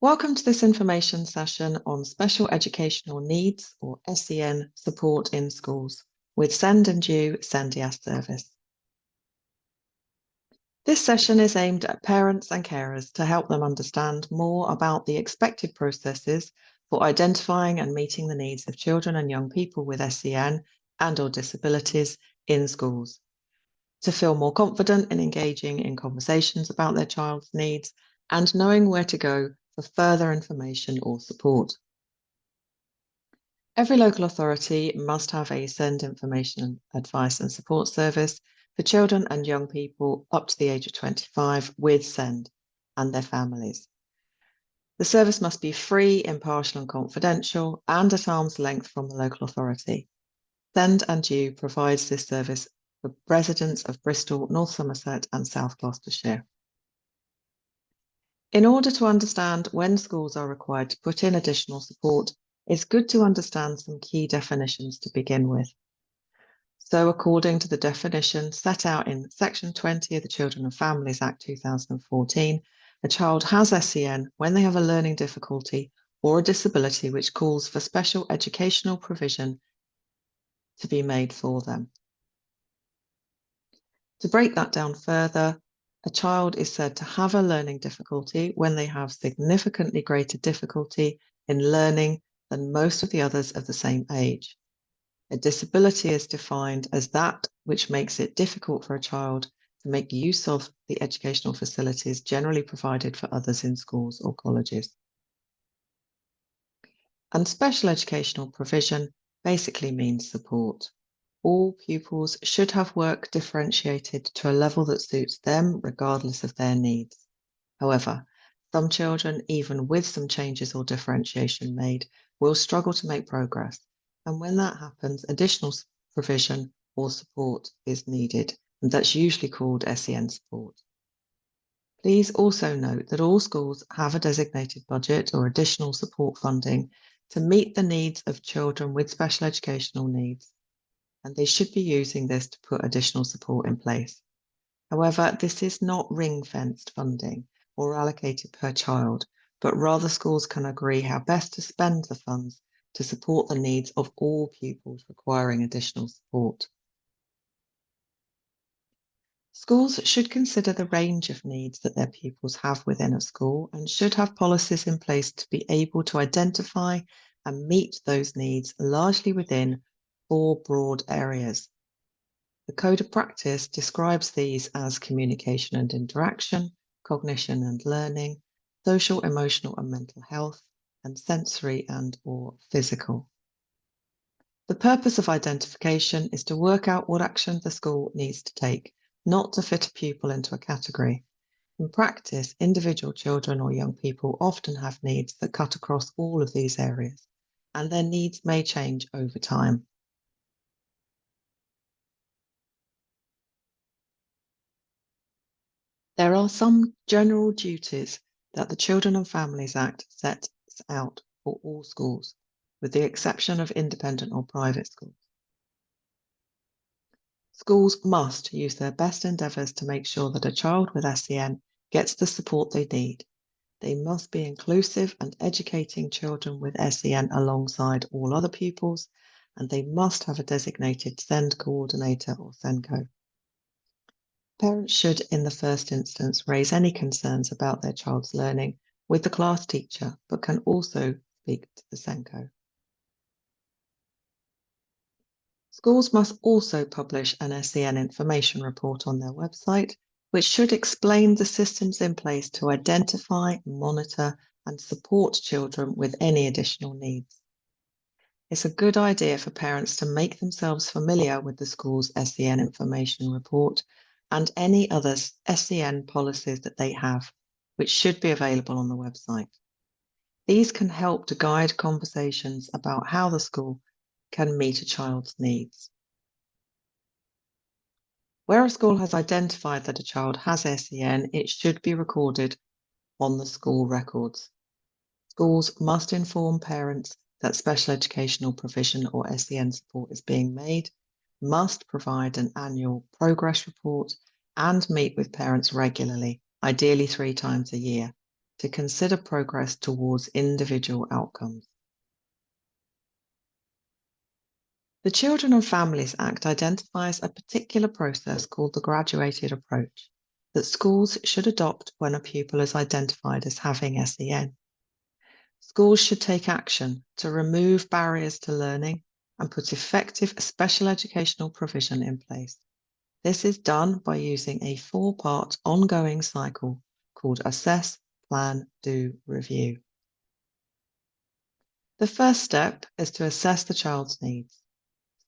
Welcome to this information session on special educational needs or SEN support in schools with Send and Due SENDIAS service. This session is aimed at parents and carers to help them understand more about the expected processes for identifying and meeting the needs of children and young people with SEN and/or disabilities in schools, to feel more confident in engaging in conversations about their child's needs and knowing where to go for further information or support. Every local authority must have a SEND information, advice and support service for children and young people up to the age of 25 with SEND and their families. The service must be free, impartial and confidential and at arm's length from the local authority. Send and Due provides this service for residents of Bristol, North Somerset and South Gloucestershire. In order to understand when schools are required to put in additional support, it's good to understand some key definitions to begin with. So according to the definition set out in Section 20 of the Children and Families Act 2014, a child has SEN when they have a learning difficulty or a disability which calls for special educational provision to be made for them. To break that down further, a child is said to have a learning difficulty when they have significantly greater difficulty in learning than most of the others of the same age. A disability is defined as that which makes it difficult for a child to make use of the educational facilities generally provided for others in schools or colleges. And special educational provision basically means support. All pupils should have work differentiated to a level that suits them regardless of their needs. However, some children, even with some changes or differentiation made, will struggle to make progress. And when that happens, additional provision or support is needed, and that's usually called SEN support. Please also note that all schools have a designated budget or additional support funding to meet the needs of children with special educational needs, and they should be using this to put additional support in place. However, this is not ring-fenced funding or allocated per child, but rather schools can agree how best to spend the funds to support the needs of all pupils requiring additional support. Schools should consider the range of needs that their pupils have within a school and should have policies in place to be able to identify and meet those needs largely within 4 broad areas. The Code of Practice describes these as communication and interaction, cognition and learning, social, emotional and mental health, and sensory and/or physical. The purpose of identification is to work out what action the school needs to take, not to fit a pupil into a category. In practice, individual children or young people often have needs that cut across all of these areas, and their needs may change over time. There are some general duties that the Children and Families Act sets out for all schools, with the exception of independent or private schools. Schools must use their best endeavours to make sure that a child with SEN gets the support they need. They must be inclusive and educating children with SEN alongside all other pupils, and they must have a designated SEND coordinator or SENCO. Parents should, in the first instance, raise any concerns about their child's learning with the class teacher, but can also speak to the SENCO. Schools must also publish an SEN information report on their website, which should explain the systems in place to identify, monitor, and support children with any additional needs. It's a good idea for parents to make themselves familiar with the school's SEN information report and any other SEN policies that they have, which should be available on the website. These can help to guide conversations about how the school can meet a child's needs. Where a school has identified that a child has SEN, it should be recorded on the school records. Schools must inform parents that special educational provision or SEN support is being made, must provide an annual progress report, and meet with parents regularly, ideally 3 times a year, to consider progress towards individual outcomes. The Children and Families Act identifies a particular process called the graduated approach that schools should adopt when a pupil is identified as having SEN. Schools should take action to remove barriers to learning and put effective special educational provision in place. This is done by using a 4-part ongoing cycle called Assess, Plan, Do, Review. The first step is to assess the child's needs.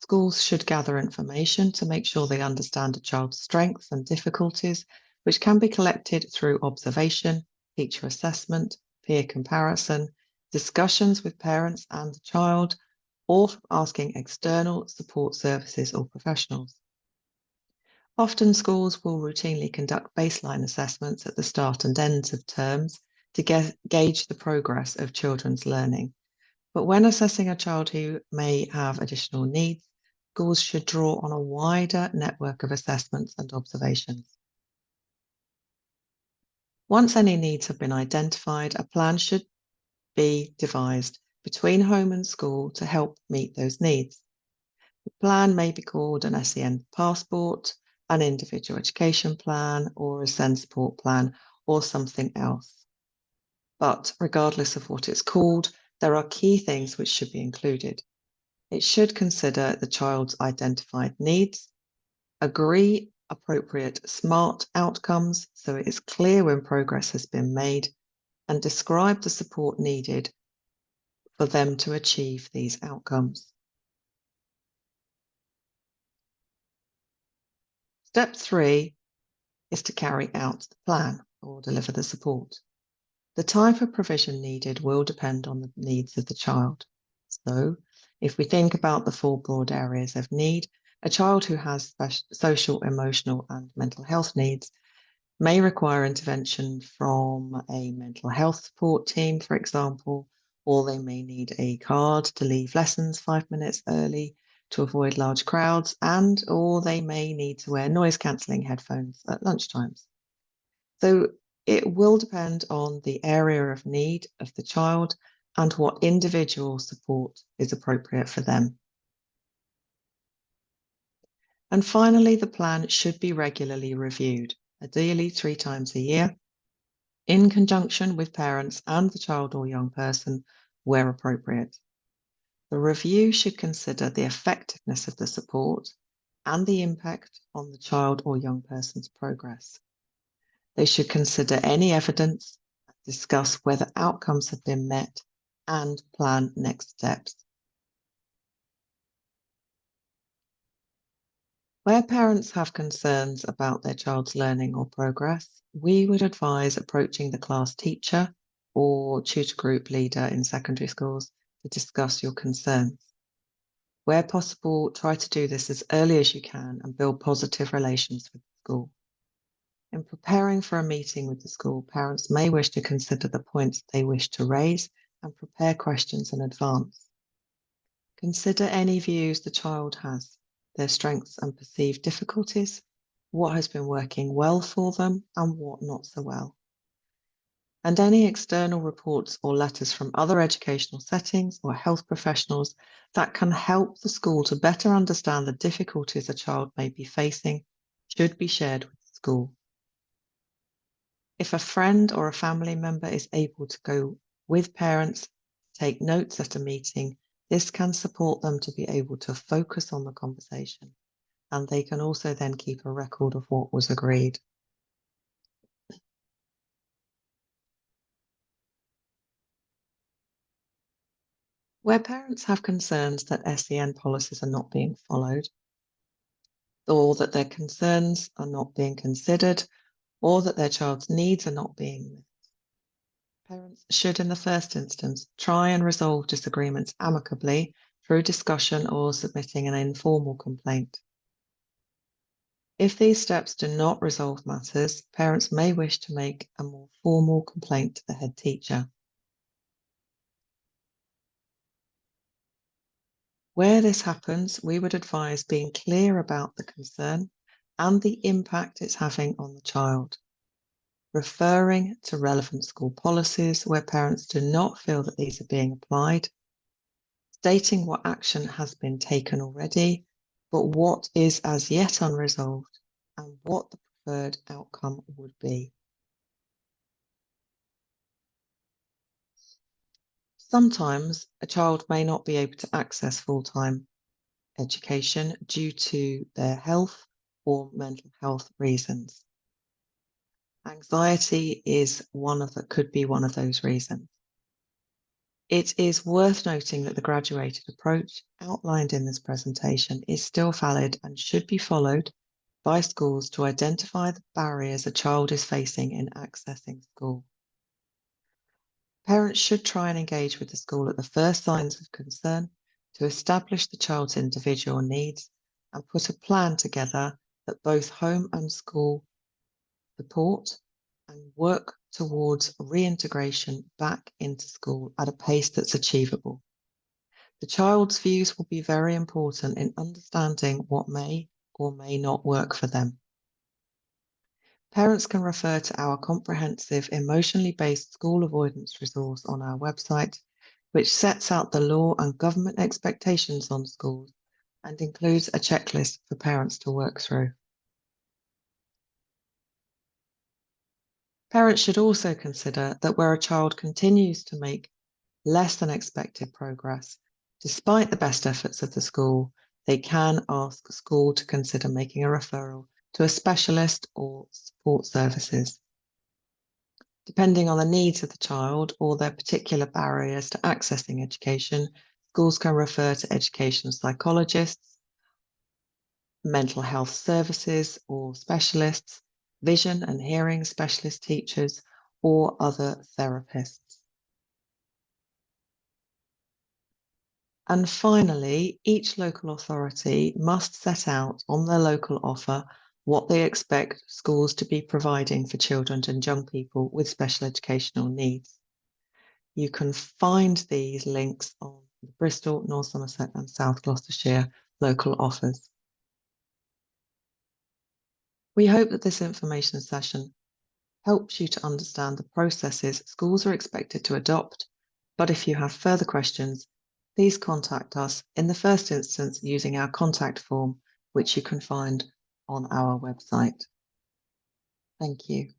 Schools should gather information to make sure they understand a child's strengths and difficulties, which can be collected through observation, teacher assessment, peer comparison, discussions with parents and the child, or from asking external support services or professionals. Often schools will routinely conduct baseline assessments at the start and ends of terms to gauge the progress of children's learning. But when assessing a child who may have additional needs, schools should draw on a wider network of assessments and observations. Once any needs have been identified, a plan should be devised between home and school to help meet those needs. The plan may be called an SEN passport, an individual education plan, or a SEN support plan, or something else. But regardless of what it's called, there are key things which should be included. It should consider the child's identified needs, agree appropriate SMART outcomes so it is clear when progress has been made, and describe the support needed for them to achieve these outcomes. Step 3 is to carry out the plan or deliver the support. The type of provision needed will depend on the needs of the child. So, if we think about the 4 broad areas of need, a child who has social, emotional, and mental health needs may require intervention from a mental health support team, for example, or they may need a card to leave lessons 5 minutes early to avoid large crowds, or they may need to wear noise-cancelling headphones at lunchtimes. So it will depend on the area of need of the child and what individual support is appropriate for them. And finally, the plan should be regularly reviewed, ideally 3 times a year, in conjunction with parents and the child or young person where appropriate. The review should consider the effectiveness of the support and the impact on the child or young person's progress. They should consider any evidence, discuss whether outcomes have been met, and plan next steps. Where parents have concerns about their child's learning or progress, we would advise approaching the class teacher or tutor group leader in secondary schools to discuss your concerns. Where possible, try to do this as early as you can and build positive relations with the school. In preparing for a meeting with the school, parents may wish to consider the points they wish to raise and prepare questions in advance. Consider any views the child has, their strengths and perceived difficulties, what has been working well for them and what not so well. And any external reports or letters from other educational settings or health professionals that can help the school to better understand the difficulties a child may be facing should be shared with the school. If a friend or a family member is able to go with parents, take notes at a meeting, this can support them to be able to focus on the conversation, and they can also then keep a record of what was agreed. Where parents have concerns that SEN policies are not being followed, or that their concerns are not being considered, or that their child's needs are not being met, parents should, in the first instance, try and resolve disagreements amicably through discussion or submitting an informal complaint. If these steps do not resolve matters, parents may wish to make a more formal complaint to the head teacher. Where this happens, we would advise being clear about the concern and the impact it's having on the child. referring to relevant school policies where parents do not feel that these are being applied, stating what action has been taken already, but what is as yet unresolved, and what the preferred outcome would be. Sometimes a child may not be able to access full-time education due to their health or mental health reasons. Anxiety could be one of those reasons. It is worth noting that the graduated approach outlined in this presentation is still valid and should be followed by schools to identify the barriers a child is facing in accessing school. Parents should try and engage with the school at the first signs of concern to establish the child's individual needs and put a plan together that both home and school support and work towards reintegration back into school at a pace that's achievable. The child's views will be very important in understanding what may or may not work for them. Parents can refer to our comprehensive emotionally based school avoidance resource on our website, which sets out the law and government expectations on schools and includes a checklist for parents to work through. Parents should also consider that where a child continues to make less than expected progress, despite the best efforts of the school, they can ask school to consider making a referral to a specialist or support services. Depending on the needs of the child or their particular barriers to accessing education, schools can refer to education psychologists, mental health services or specialists, vision and hearing specialist teachers, or other therapists. And finally, each local authority must set out on their local offer what they expect schools to be providing for children and young people with special educational needs. You can find these links on the Bristol, North Somerset and South Gloucestershire local offers. We hope that this information session helps you to understand the processes schools are expected to adopt, but if you have further questions, please contact us in the first instance using our contact form, which you can find on our website. Thank you.